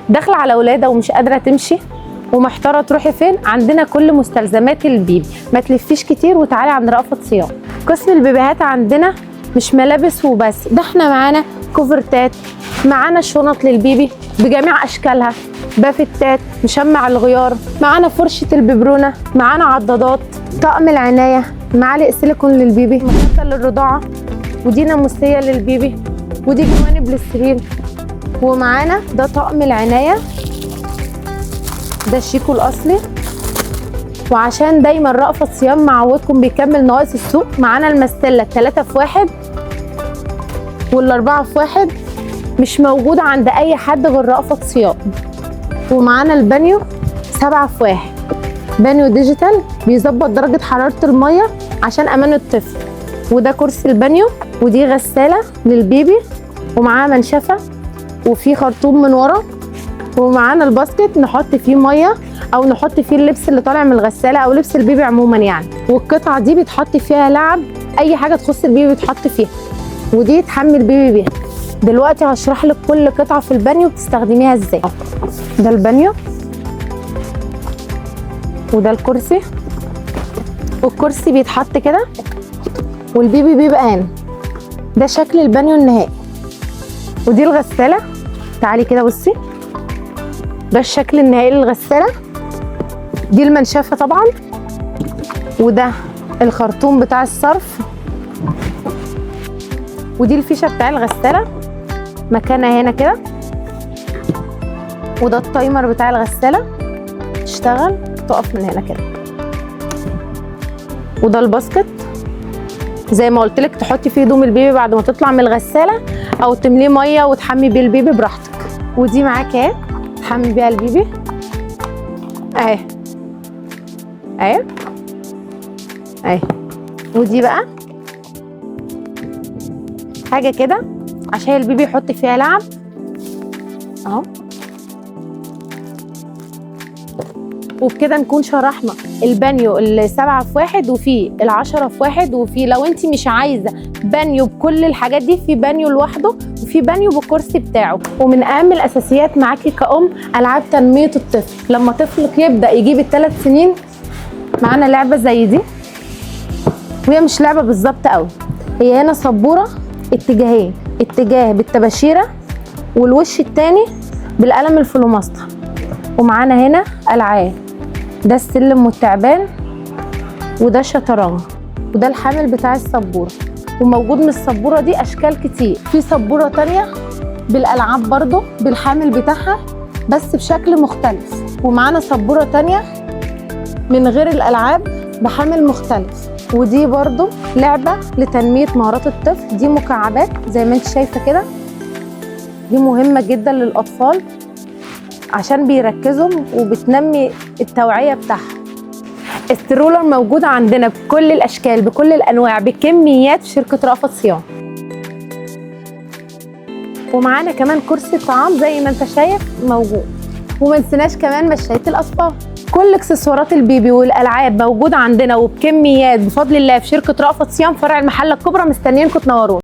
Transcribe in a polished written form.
داخله على ولاده ومش قادره تمشي ومحتاره تروحي فين، عندنا كل مستلزمات البيبي. ما تلفيش كتير وتعالي عند رأفت صيام. قسم البيبيهات عندنا مش ملابس وبس، ده احنا معانا كوفرتات، معانا شنط للبيبي بجميع اشكالها، بافتات، مشمع الغيار، معانا فرشه الببرونه، معانا عضادات، طقم العنايه، معالق سيليكون للبيبي، مخده للرضاعه، ودي ناموسيه للبيبي، ودي جوانب للسرير. ومعانا ده طقم العنايه، ده الشيكو الاصلي. وعشان دايما رأفت صيام معودكم بيكمل نواقص السوق، معانا المستله 3 في 1 وال4 في 1 مش موجوده عند اي حد غير رأفت صيام. ومعانا البانيو 7 في 1 بانيو ديجيتال بيظبط درجه حراره الميه عشان امان الطفل. وده كرسي البانيو، ودي غساله للبيبي ومعاها منشفه وفي خرطوم من ورا. ومعانا الباسكت نحط فيه ميه او نحط فيه اللبس اللي طالع من الغساله او لبس البيبي عموما يعني. والقطعه دي بيتحط فيها لعب، اي حاجه تخص البيبي بيتحط فيها، ودي تحمي البيبي بيها. دلوقتي هشرح لك كل قطعه في البانيو بتستخدميها ازاي. ده البانيو، وده الكرسي، والكرسي بيتحط كده والبيبي بيبقى هنا. ده شكل البانيو النهائي. ودي الغساله، تعالي كده بصي، ده الشكل النهائي للغساله. دي المنشفه طبعا، وده الخرطوم بتاع الصرف، ودي الفيشه بتاع الغساله مكانها هنا كده. وده التايمر بتاع الغساله، تشتغل تقف من هنا كده. وده الباسكت زي ما قلت لك تحطي فيه هدوم البيبي بعد ما تطلع من الغساله، او تمليه ميه وتحمي بيه البيبي براحتك. ودي معاكي اهي تحمي بيها البيبي اهي اهي اهي. ودي بقى حاجه كده عشان البيبي يحط فيها لعب اهو. وبكده نكون شرحنا البانيو ال7 في 1 وفي ال10 في 1. وفي لو انت مش عايزه بانيو بكل الحاجات دي، في بانيو لوحده وفي بانيو بالكرسي بتاعه. ومن اهم الاساسيات معاكي كأم العاب تنميه الطفل. لما طفلك يبدا يجيب ال3 سنين، معانا لعبه زي دي، وهي مش لعبه بالظبط قوي، هي هنا سبوره اتجاهين، اتجاه بالطباشيره والوش التاني بالقلم الفلوماستر. ومعانا هنا العاب، ده السلم والتعبان، وده الشطرنج، وده الحامل بتاع السبوره. وموجود من السبوره دي اشكال كتير. في سبوره تانيه بالالعاب برضو بالحامل بتاعها بس بشكل مختلف. ومعانا سبوره تانيه من غير الالعاب بحامل مختلف. ودي برضو لعبه لتنميه مهارات الطفل، دي مكعبات زي ما انت شايفه كده. دي مهمه جدا للاطفال عشان بيركزوا وبتنمي التوعيه بتاعها. السترولر موجود عندنا بكل الاشكال بكل الانواع بكميات في شركه رأفت صيام. ومعانا كمان كرسي طعام زي ما انت شايف موجود. وما نسيناش كمان مشاية الاطفال. كل اكسسوارات البيبي والالعاب موجوده عندنا وبكميات بفضل الله في شركه رأفت صيام فرع المحله الكبرى. مستنيينكم تنورونا.